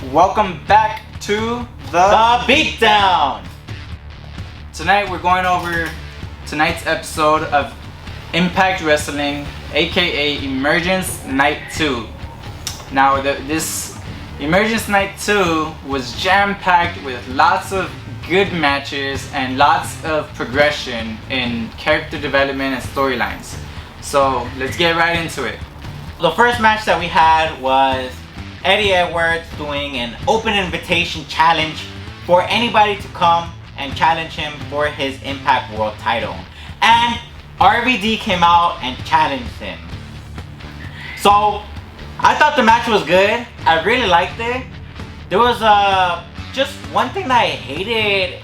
Welcome back to The Beatdown. Tonight we're going over tonight's episode of Impact Wrestling, aka Emergence Night 2. Now this Emergence Night 2 was jam-packed with lots of good matches and lots of progression in character development and storylines. So let's get right into it. The first match that we had was Eddie Edwards doing an open invitation challenge for anybody to come and challenge him for his Impact World title. And RVD came out and challenged him. So I thought the match was good. I really liked it. There was just one thing that I hated,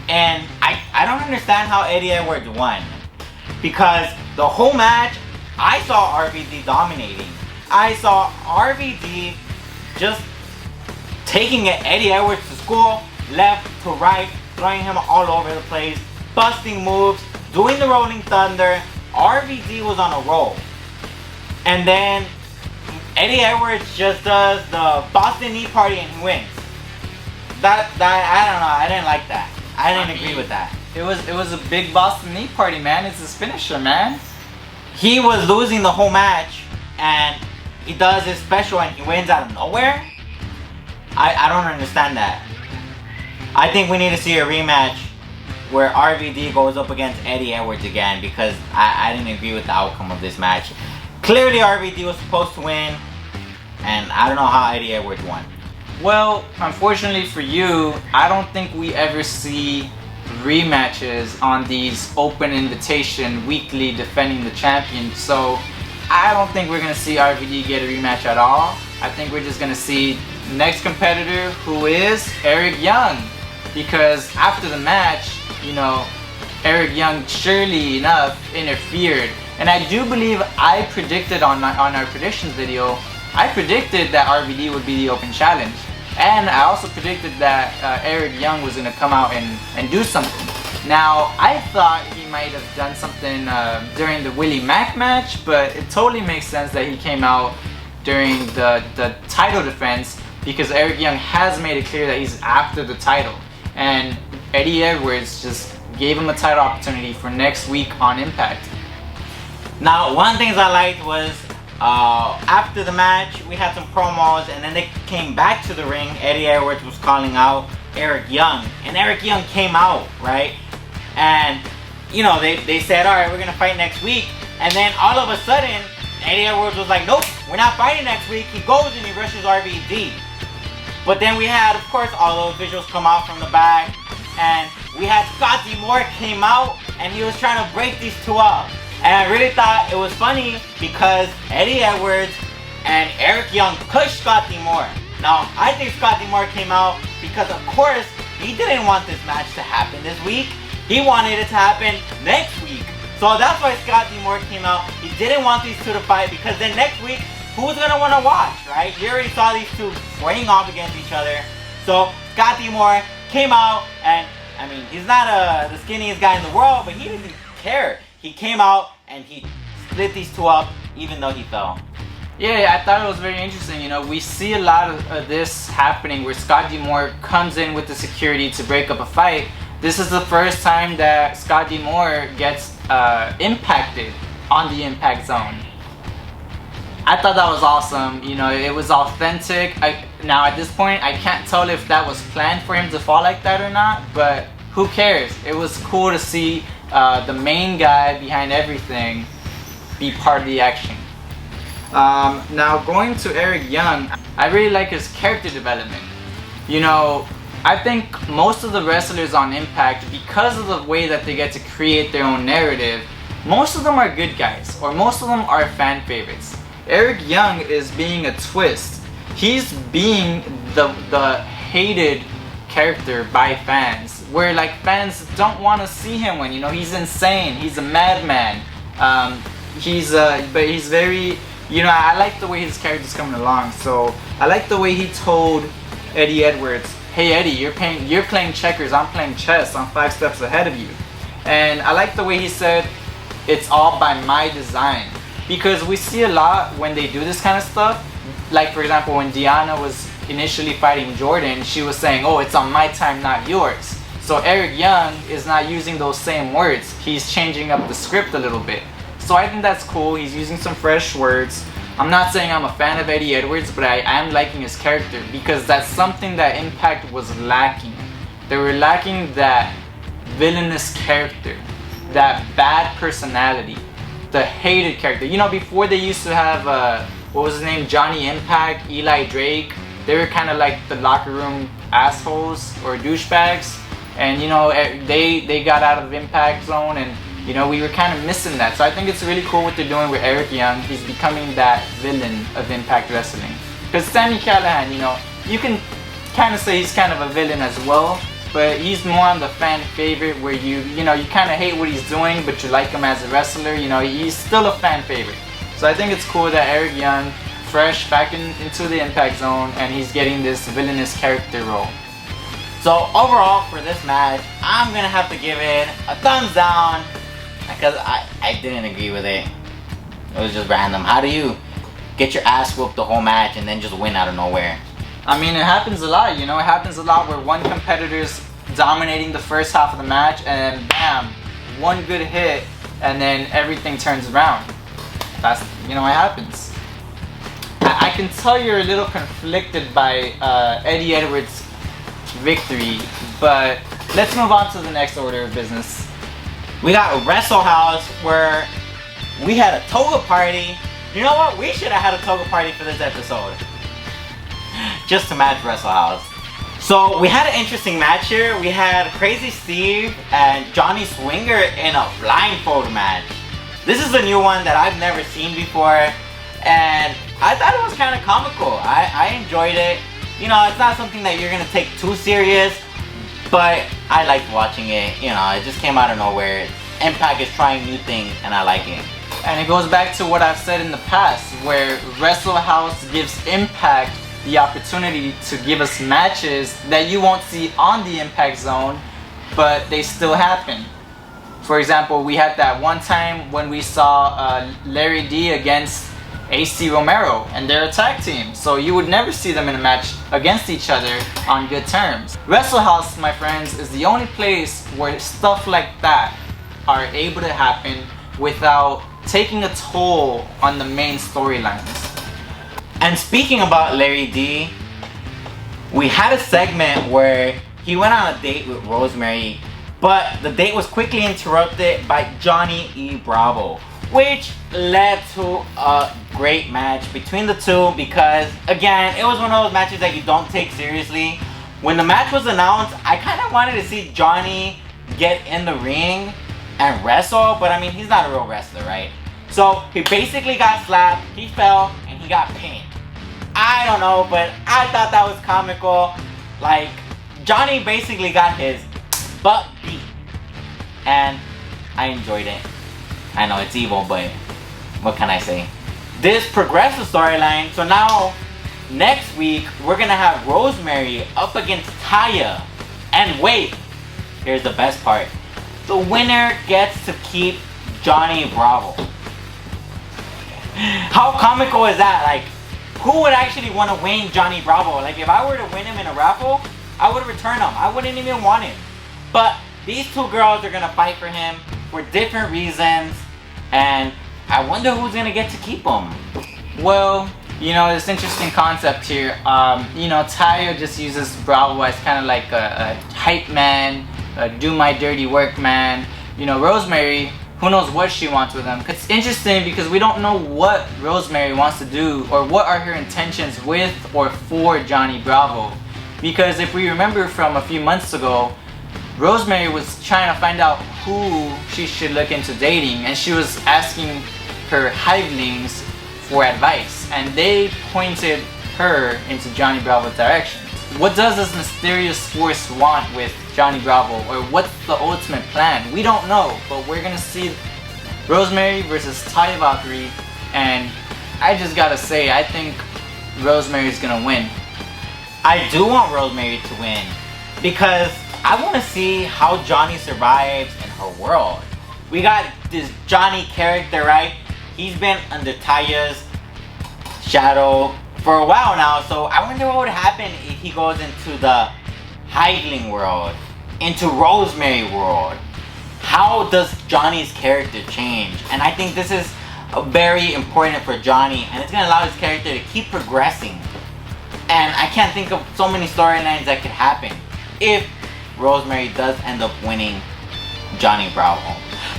and I don't understand how Eddie Edwards won. Because the whole match, I saw RVD dominating. I saw RVD just taking Eddie Edwards to school, left to right, throwing him all over the place, busting moves, doing the Rolling Thunder. RVD was on a roll. And then Eddie Edwards just does the Boston Knee Party and he wins. That I don't know, I didn't like that. I didn't agree with that. It was a big Boston Knee Party, man. It's his finisher, man. He was losing the whole match and he does his special and he wins out of nowhere. I don't understand that. I think we need to see a rematch where RVD goes up against Eddie Edwards again, because I didn't agree with the outcome of this match. Clearly RVD was supposed to win, and I don't know how Eddie Edwards won. Well, unfortunately for you, I don't think we ever see rematches on these open invitation weekly defending the champion. So I don't think we're going to see RVD get a rematch at all. I think we're just going to see the next competitor, who is Eric Young. Because after the match, you know, Eric Young surely enough interfered. And I do believe I predicted on our predictions video, I predicted that RVD would be the open challenge. And I also predicted that Eric Young was going to come out and do something. Now, I thought he might have done something during the Willie Mack match, but it totally makes sense that he came out during the title defense, because Eric Young has made it clear that he's after the title. And Eddie Edwards just gave him a title opportunity for next week on Impact. Now, one of the things I liked was after the match, we had some promos, and then they came back to the ring. Eddie Edwards was calling out Eric Young, and Eric Young came out, right? And, you know, they said, all right, we're going to fight next week. And then all of a sudden, Eddie Edwards was like, nope, we're not fighting next week. He goes and he rushes RVD. But then we had, of course, all the officials come out from the back, and we had Scott D'Amore came out, and he was trying to break these two up. And I really thought it was funny because Eddie Edwards and Eric Young pushed Scott D'Amore. Now, I think Scott D'Amore came out because, of course, he didn't want this match to happen this week. He wanted it to happen next week. So that's why Scott D'Amore came out. He didn't want these two to fight, because then next week, who's going to want to watch, right? You already saw these two squaring off against each other. So Scott D'Amore came out, and I mean, he's not the skinniest guy in the world, but he didn't care. He came out and he split these two up, even though he fell. Yeah, I thought it was very interesting. You know, we see a lot of this happening where Scott D'Amore comes in with the security to break up a fight. This is the first time that Scott D'Amore gets impacted on the Impact Zone. I thought that was awesome. You know, it was authentic. Now at this point, I can't tell if that was planned for him to fall like that or not, but who cares? It was cool to see the main guy behind everything be part of the action. Now going to Eric Young, I really like his character development. You know, I think most of the wrestlers on Impact, because of the way that they get to create their own narrative, most of them are good guys, or most of them are fan favorites. Eric Young is being a twist. He's being the hated character by fans, where like fans don't want to see him win. You know, he's insane. He's a madman. But he's very, you know, I like the way his character's coming along. So I like the way he told Eddie Edwards, hey Eddie, you're playing checkers, I'm playing chess, I'm 5 steps ahead of you. And I like the way he said, it's all by my design. Because we see a lot when they do this kind of stuff, like for example when Deonna was initially fighting Jordan, she was saying, oh, it's on my time, not yours. So Eric Young is not using those same words. He's changing up the script a little bit. So I think that's cool. He's using some fresh words. I'm not saying I'm a fan of Eddie Edwards, but I am liking his character because that's something that Impact was lacking. They were lacking that villainous character, that bad personality, the hated character. You know, before they used to have, what was his name? Johnny Impact, Eli Drake. They were kind of like the locker room assholes or douchebags. And, you know, they got out of Impact Zone and, you know, we were kind of missing that. So I think it's really cool what they're doing with Eric Young. He's becoming that villain of Impact Wrestling. Because Sami Callihan, you know, you can kind of say he's kind of a villain as well. But he's more on the fan favorite where you kind of hate what he's doing, but you like him as a wrestler. You know, he's still a fan favorite. So I think it's cool that Eric Young, fresh back into the Impact Zone, and he's getting this villainous character role. So overall for this match, I'm gonna have to give it a thumbs down because I didn't agree with it. It was just random. How do you get your ass whooped the whole match and then just win out of nowhere? I mean, it happens a lot, you know. It happens a lot where one competitor's dominating the first half of the match and bam, one good hit and then everything turns around. That's, you know, it happens. I can tell you're a little conflicted by Eddie Edwards' victory, but let's move on to the next order of business. We got Wrestle House where we had a toga party. You know what? We should have had a toga party for this episode. Just to match Wrestle House. So we had an interesting match here. We had Crazy Steve and Johnny Swinger in a blindfold match. This is a new one that I've never seen before, and I thought it was kind of comical. I enjoyed it. You know, it's not something that you're gonna take too serious, but I liked watching it. You know, it just came out of nowhere. Impact is trying new things, and I like it. And it goes back to what I've said in the past, where Wrestle House gives Impact the opportunity to give us matches that you won't see on the Impact Zone, but they still happen. For example, we had that one time when we saw Larry D against AC Romero, and they're a tag team, so you would never see them in a match against each other on good terms. Wrestle House, my friends, is the only place where stuff like that are able to happen without taking a toll on the main storylines. And speaking about Larry D, we had a segment where he went on a date with Rosemary, but the date was quickly interrupted by Johnny E. Bravo, which led to a great match between the two because, again, it was one of those matches that you don't take seriously. When the match was announced, I kind of wanted to see Johnny get in the ring and wrestle, but I mean, he's not a real wrestler, right? So he basically got slapped, he fell, and he got pinned. I don't know, but I thought that was comical. Like, Johnny basically got his butt beat, and I enjoyed it. I know it's evil, but what can I say? This progressive storyline, so now next week we're gonna have Rosemary up against Taya. And wait, here's the best part. The winner gets to keep Johnny Bravo. How comical is that? Like, who would actually want to win Johnny Bravo? Like, if I were to win him in a raffle, I would return him. I wouldn't even want him. But these two girls are gonna fight for him for different reasons, and I wonder who's gonna get to keep him. Well, you know, this interesting concept here. You know, Taya just uses Bravo as kind of like a hype man, a do my dirty work man. You know, Rosemary, who knows what she wants with him. It's interesting because we don't know what Rosemary wants to do or what are her intentions with or for Johnny Bravo. Because if we remember from a few months ago, Rosemary was trying to find out who she should look into dating, and she was asking her hivelings for advice, and they pointed her into Johnny Bravo's direction. What does this mysterious force want with Johnny Bravo, or what's the ultimate plan? We don't know, but we're gonna see Rosemary versus Taya Valkyrie, and I just gotta say, I think Rosemary's gonna win. I do want Rosemary to win because I want to see how Johnny survives in her world. We got this Johnny character, right? He's been under Taya's shadow for a while now. So I wonder what would happen if he goes into the Heidling world, into Rosemary world. How does Johnny's character change? And I think this is very important for Johnny, and it's gonna allow his character to keep progressing. And I can't think of so many storylines that could happen if Rosemary does end up winning Johnny Bravo.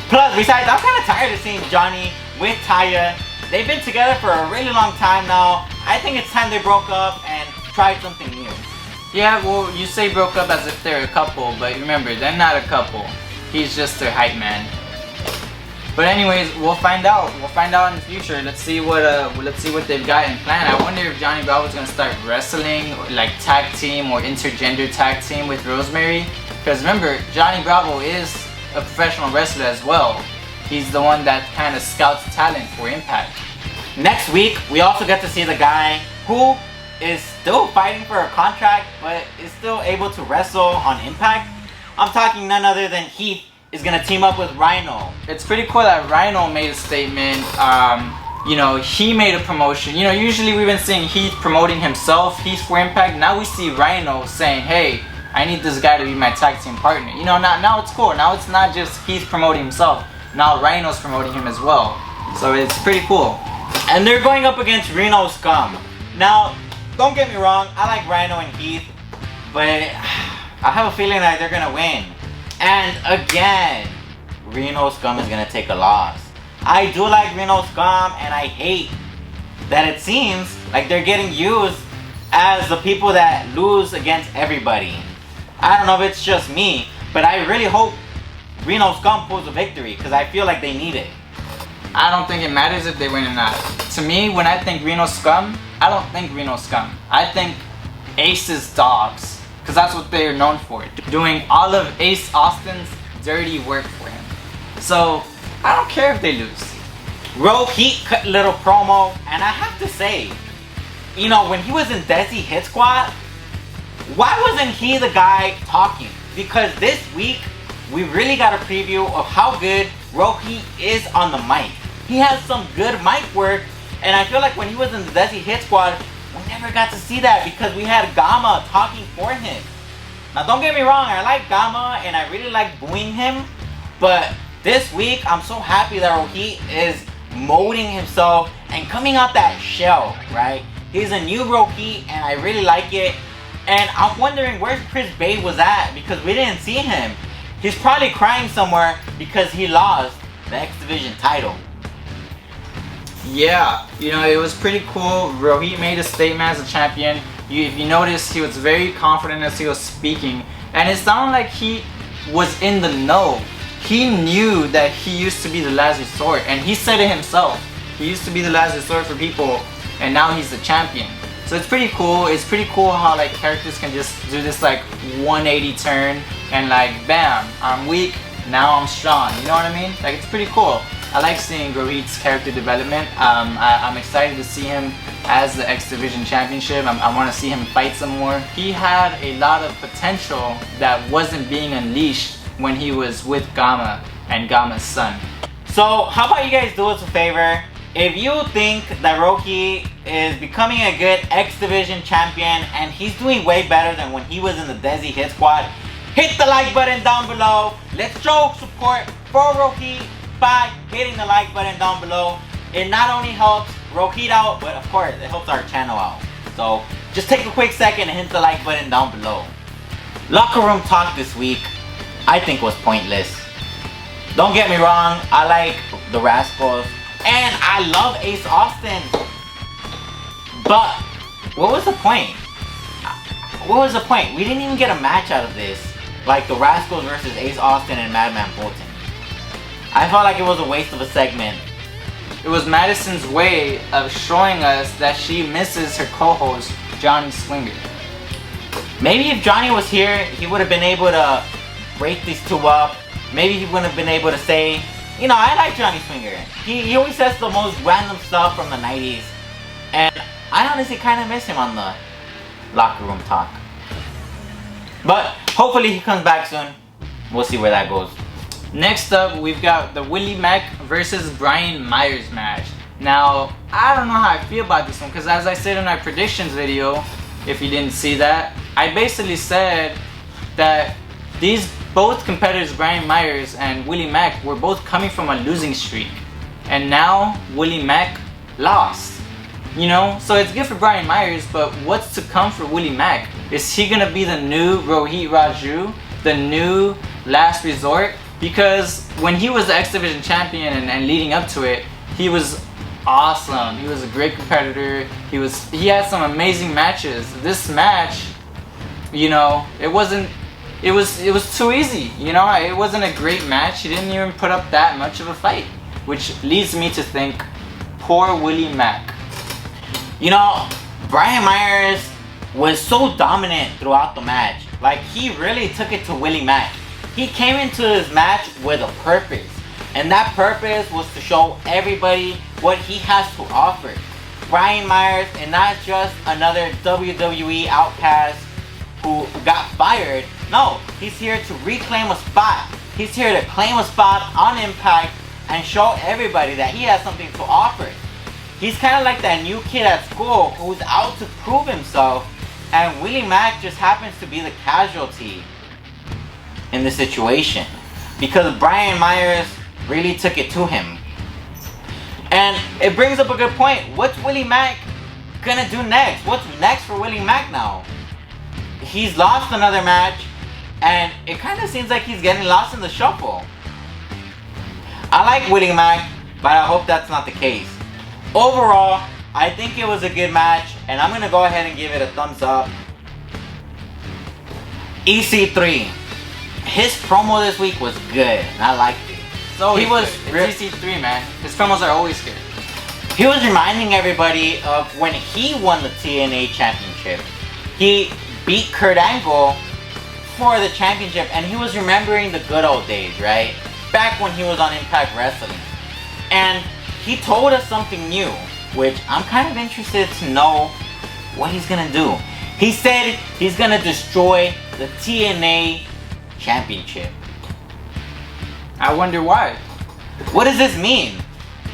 Plus, besides, I'm kind of tired of seeing Johnny with Taya. They've been together for a really long time now. I think it's time they broke up and tried something new. Yeah, well, you say broke up as if they're a couple, but remember, they're not a couple. He's just their hype man. But anyways, we'll find out. We'll find out in the future. Let's see what they've got in plan. I wonder if Johnny Bravo's gonna start wrestling, or like tag team or intergender tag team with Rosemary. Because remember, Johnny Bravo is a professional wrestler as well. He's the one that kind of scouts talent for Impact. Next week, we also get to see the guy who is still fighting for a contract, but is still able to wrestle on Impact. I'm talking none other than Heath is gonna team up with Rhino. It's pretty cool that Rhino made a statement. You know, he made a promotion. You know, usually we've been seeing Heath promoting himself, Heath for Impact. Now we see Rhino saying, hey, I need this guy to be my tag team partner. You know, now it's cool. Now it's not just Heath promoting himself. Now Rhino's promoting him as well. So it's pretty cool. And they're going up against Reno Scum. Now, don't get me wrong, I like Rhino and Heath, but I have a feeling that they're gonna win. And again, Reno Scum is gonna take a loss. I do like Reno Scum, and I hate that it seems like they're getting used as the people that lose against everybody. I don't know if it's just me, but I really hope Reno Scum pulls a victory, because I feel like they need it. I don't think it matters if they win or not. To me, when I think Reno Scum, I don't think Reno Scum. I think Ace's dogs. Because that's what they're known for. Doing all of Ace Austin's dirty work for him. So, I don't care if they lose. Rojit cut a little promo, and I have to say, you know, when he was in Desi Hit Squad, why wasn't he the guy talking? Because this week, we really got a preview of how good Rojit is on the mic. He has some good mic work, and I feel like when he was in the Desi Hit Squad, we never got to see that because we had Gamma talking for him. Now don't get me wrong, I like Gamma and I really like booing him, but this week I'm so happy that Rojit is molding himself and coming out that shell, right? He's a new Rojit and I really like it. And I'm wondering where Chris Bay was at because we didn't see him. He's probably crying somewhere because he lost the X Division title. Yeah, you know, it was pretty cool. Rojit made a statement as a champion. If you notice, he was very confident as he was speaking. And it sounded like he was in the know. He knew that he used to be the last resort. And he said it himself. He used to be the last resort for people. And now he's the champion. So it's pretty cool. It's pretty cool how like characters can just do this like 180 turn. And like, bam, I'm weak. Now I'm strong. You know what I mean? Like, it's pretty cool. I like seeing Rojit's character development. I'm excited to see him as the X Division Championship. I want to see him fight some more. He had a lot of potential that wasn't being unleashed when he was with Gamma and Gamma's son. So how about you guys do us a favor? If you think that Rojit is becoming a good X Division champion and he's doing way better than when he was in the Desi Hit Squad, hit the like button down below. Let's show support for Rojit by hitting the like button down below. It not only helps Rojit out, but of course it helps our channel out. So just take a quick second and hit the like button down below. Locker room talk this week, I think was pointless. Don't get me wrong, I like the Rascals and I love Ace Austin. But what was the point? What was the point? We didn't even get a match out of this. Like the Rascals versus Ace Austin and Madman Fulton. I felt like it was a waste of a segment. It was Madison's way of showing us that she misses her co-host, Johnny Swinger. Maybe if Johnny was here, he would have been able to break these two up. Maybe he wouldn't have been able to say, you know, I like Johnny Swinger. He always says the most random stuff from the 90s. And I honestly kind of miss him on the locker room talk. But hopefully he comes back soon. We'll see where that goes. Next up, we've got the Willie Mack versus Brian Myers match. Now, I don't know how I feel about this one, because as I said in our predictions video, if you didn't see that, I basically said that these both competitors, Brian Myers and Willie Mack, were both coming from a losing streak. And now Willie Mack lost. You know, so it's good for Brian Myers, but what's to come for Willie Mack? Is he gonna be the new Rojit Raju, the new last resort? Because when he was the X Division champion and leading up to it, he was awesome. He was a great competitor. He had some amazing matches. This match, you know, it was too easy. You know, it wasn't a great match. He didn't even put up that much of a fight, which leads me to think, poor Willie Mack. You know, Brian Myers was so dominant throughout the match. Like, he really took it to Willie Mack. He came into this match with a purpose. And that purpose was to show everybody what he has to offer. Brian Myers, and not just another WWE outcast who got fired. No, he's here to reclaim a spot. He's here to claim a spot on Impact and show everybody that he has something to offer. He's kind of like that new kid at school who's out to prove himself, and Willie Mack just happens to be the casualty in the situation, because Brian Myers really took it to him. And it brings up a good point. What's Willie Mack gonna do next? What's next for Willie Mack now? He's lost another match, and it kind of seems like he's getting lost in the shuffle. I like Willie Mack, but I hope that's not the case. Overall, I think it was a good match, and I'm gonna go ahead and give it a thumbs up. EC3, his promo this week was good, and I liked it. So he was EC3, man. His promos are always good. He was reminding everybody of when he won the TNA championship. He beat Kurt Angle for the championship, and he was remembering the good old days, right? Back when he was on Impact Wrestling. And he told us something new, which I'm kind of interested to know what he's gonna do. He said he's gonna destroy the TNA championship. I wonder why. What does this mean?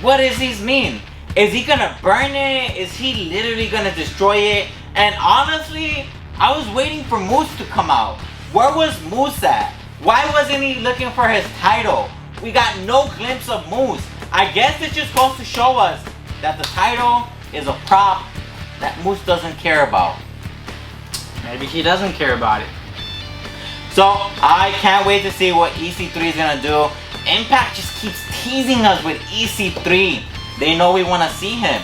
What does this mean? Is he gonna burn it? Is he literally gonna destroy it? And honestly, I was waiting for Moose to come out. Where was Moose at? Why wasn't he looking for his title? We got no glimpse of Moose. I guess it just goes to show us that the title is a prop that Moose doesn't care about. Maybe he doesn't care about it. So I can't wait to see what EC3 is gonna do. Impact just keeps teasing us with EC3. They know we want to see him.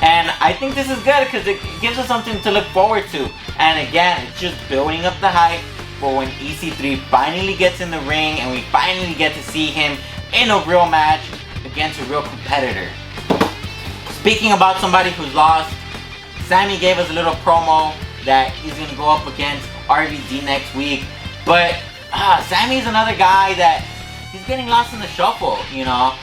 And I think this is good because it gives us something to look forward to. And again, it's just building up the hype for when EC3 finally gets in the ring and we finally get to see him in a real match against a real competitor. Speaking about somebody who's lost, Sami gave us a little promo that he's going to go up against RVD next week. But Sami's another guy that he's getting lost in the shuffle, you know.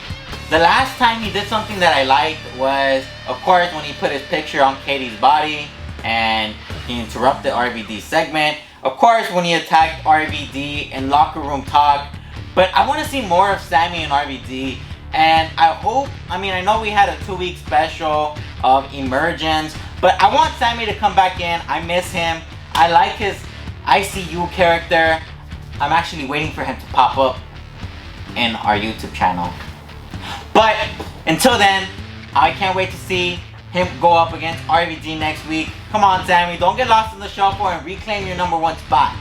The last time he did something that I liked was, of course, when he put his picture on Katie's body and he interrupted RVD's segment. Of course, when he attacked RVD in locker room talk. But I want to see more of Sami and RVD. And I hope, I know we had a 2-week special of Emergence, but I want Sami to come back in. I miss him. I like his ICU character. I'm actually waiting for him to pop up in our YouTube channel. But until then, I can't wait to see him go up against RVD next week. Come on, Sami, don't get lost in the shuffle and reclaim your #1 spot.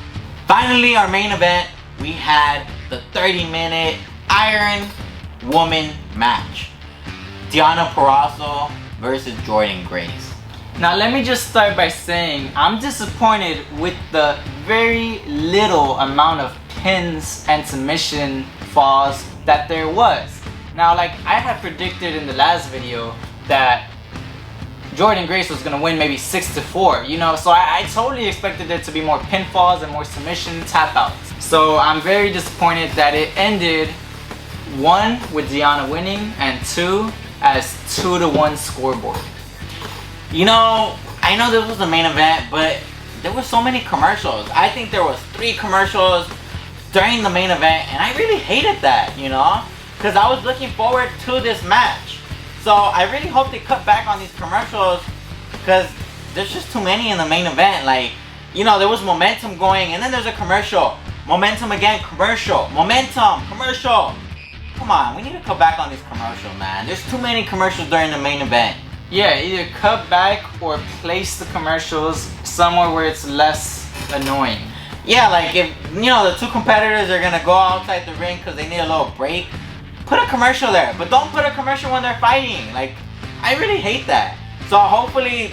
Finally, our main event, we had the 30-minute Iron Woman match. Deonna Parrazo versus Jordynne Grace. Now let me just start by saying I'm disappointed with the very little amount of pins and submission falls that there was. Now, like I had predicted in the last video that Jordynne Grace was gonna win maybe 6-4, you know, so I totally expected there to be more pinfalls and more submission tap outs. So I'm very disappointed that it ended 1 with Deonna winning and 2 as 2-1 scoreboard. You know, I know this was the main event, but there were so many commercials. I think there was 3 commercials during the main event, and I really hated that, you know, because I was looking forward to this match. So I really hope they cut back on these commercials, because there's just too many in the main event. Like, you know, there was momentum going, and then there's a commercial. Momentum again, commercial. Momentum, commercial. Come on, we need to cut back on these commercials, man. There's too many commercials during the main event. Yeah, either cut back or place the commercials somewhere where it's less annoying. Yeah, like if, you know, the two competitors are gonna go outside the ring because they need a little break, put a commercial there. But don't put a commercial when they're fighting. Like, I really hate that. So hopefully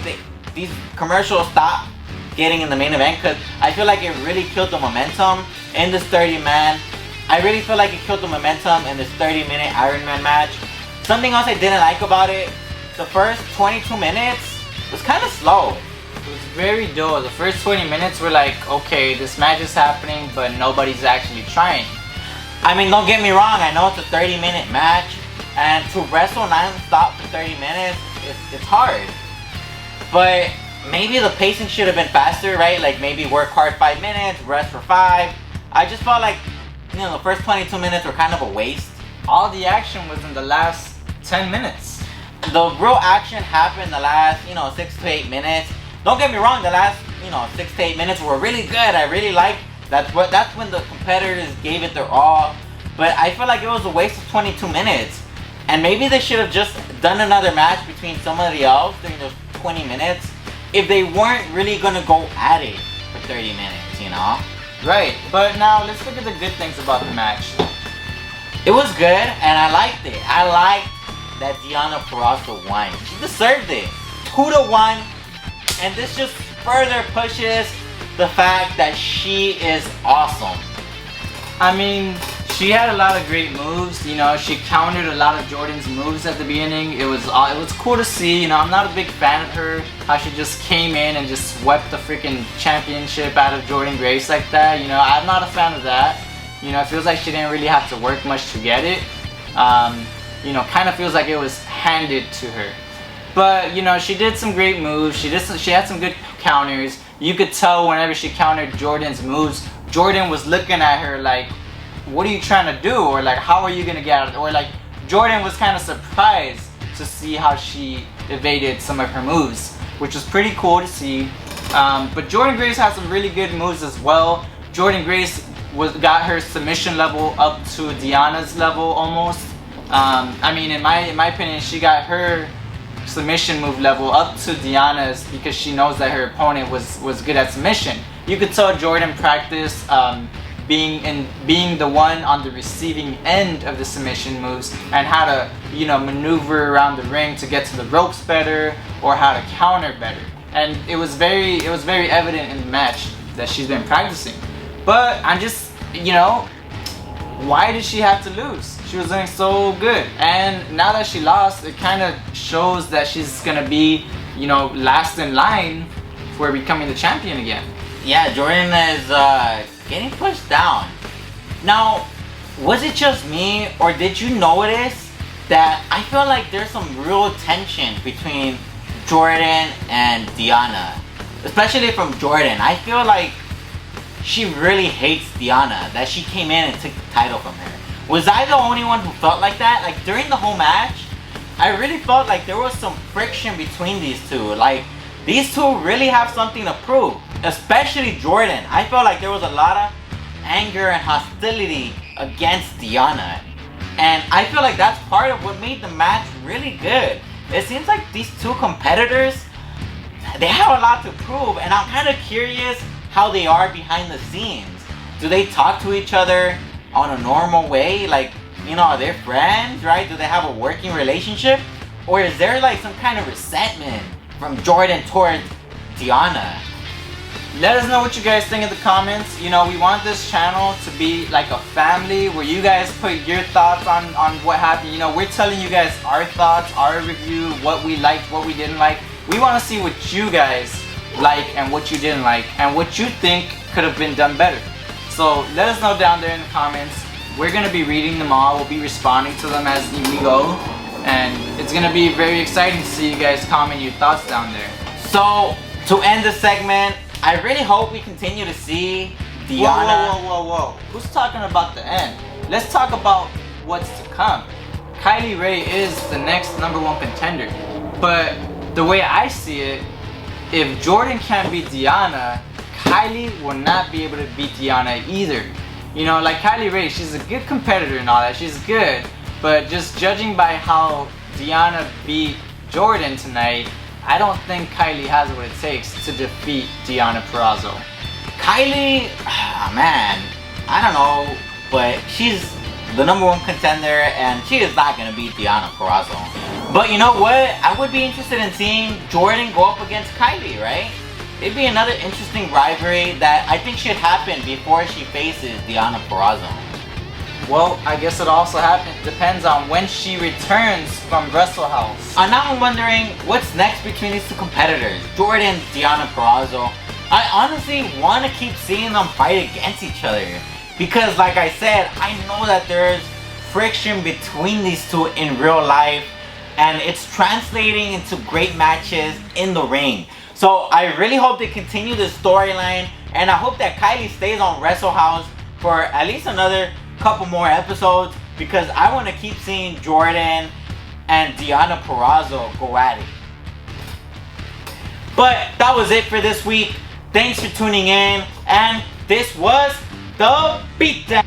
these commercials stop getting in the main event, because I feel like it really killed the momentum in this 30-man. I really feel like it killed the momentum in this 30-minute Iron Man match. Something else I didn't like about it, the first 22 minutes was kind of slow. It was very dull. The first 20 minutes were like, okay, this match is happening, but nobody's actually trying. I mean, don't get me wrong, I know it's a 30-minute match, and to wrestle non-stop for 30 minutes, it's hard. But maybe the pacing should have been faster, right? Like maybe work hard 5 minutes, rest for 5. I just felt like, you know, the first 22 minutes were kind of a waste. All the action was in the last 10 minutes. The real action happened the last, you know, 6 to 8 minutes. Don't get me wrong, the last, you know, 6 to 8 minutes were really good. I really liked that's when the competitors gave it their all. But I feel like it was a waste of 22 minutes. And maybe they should have just done another match between somebody else during those 20 minutes if they weren't really gonna go at it for 30 minutes, you know? Right, but now let's look at the good things about the match. It was good, and I liked it. I liked that Deonna Parrazo won. She deserved it. 2-1, and this just further pushes the fact that she is awesome. I mean, she had a lot of great moves. You know, she countered a lot of Jordan's moves at the beginning. It was cool to see. You know, I'm not a big fan of her, how she just came in and just swept the freaking championship out of Jordynne Grace like that. You know, I'm not a fan of that. You know, it feels like she didn't really have to work much to get it. You know, kind of feels like it was handed to her. But, you know, she did some great moves. She had some good counters. You could tell whenever she countered Jordan's moves, Jordan was looking at her like, what are you trying to do? Or like, how are you gonna get out of it? Or like, Jordan was kind of surprised to see how she evaded some of her moves, which was pretty cool to see. But Jordynne Grace had some really good moves as well. Jordynne Grace got her submission level up to Deonna's level almost. I mean, in my opinion, she got her submission move level up to Deonna's because she knows that her opponent was good at submission. You could tell Jordan practiced being the one on the receiving end of the submission moves and how to, you know, maneuver around the ring to get to the ropes better or how to counter better. And it was very evident in the match that she's been practicing. But I'm just, you know, why did she have to lose? She was doing so good, and now that she lost, it kind of shows that she's gonna be, you know, last in line for becoming the champion again. Yeah, Jordan is getting pushed down. Now, was it just me, or did you notice that I feel like there's some real tension between Jordan and Deonna? Especially from Jordan. I feel like she really hates Deonna, that she came in and took the title from her. Was I the only one who felt like that? Like, during the whole match, I really felt like there was some friction between these two. Like, these two really have something to prove. Especially Jordan. I felt like there was a lot of anger and hostility against Deonna. And I feel like that's part of what made the match really good. It seems like these two competitors, they have a lot to prove. And I'm kind of curious how they are behind the scenes. Do they talk to each other on a normal way? Like, you know, are they friends, right? Do they have a working relationship? Or is there like some kind of resentment from Jordan towards Deonna? Let us know what you guys think in the comments. You know, we want this channel to be like a family where you guys put your thoughts on what happened. You know, we're telling you guys our thoughts, our review, what we liked, what we didn't like. We want to see what you guys like and what you didn't like and what you think could have been done better. So let us know down there in the comments. We're going to be reading them all. We'll be responding to them as we go. And it's going to be very exciting to see you guys comment your thoughts down there. So, to end the segment, I really hope we continue to see Deonna. Whoa. Who's talking about the end? Let's talk about what's to come. Kylie Ray is the next #1 contender. But the way I see it, if Jordan can't beat Deonna, Kylie will not be able to beat Deonna either. You know, like Kylie Ray, she's a good competitor and all that. She's good. But just judging by how Deonna beat Jordan tonight, I don't think Kylie has what it takes to defeat Deonna Parrazo. Kylie, man, I don't know, but she's the #1 contender and she is not going to beat Deonna Parrazo. But you know what? I would be interested in seeing Jordan go up against Kylie, right? It'd be another interesting rivalry that I think should happen before she faces Deonna Parrazo. Well, I guess it also depends on when she returns from Wrestle House. Now I'm wondering what's next between these two competitors, Jordan, Deonna Parrazo. I honestly want to keep seeing them fight against each other because, like I said, I know that there's friction between these two in real life and it's translating into great matches in the ring. So I really hope they continue this storyline and I hope that Kylie stays on Wrestle House for at least another couple more episodes because I want to keep seeing Jordan and Deonna Parrazo go at it. But that was it for this week. Thanks for tuning in, and this was The Beatdown.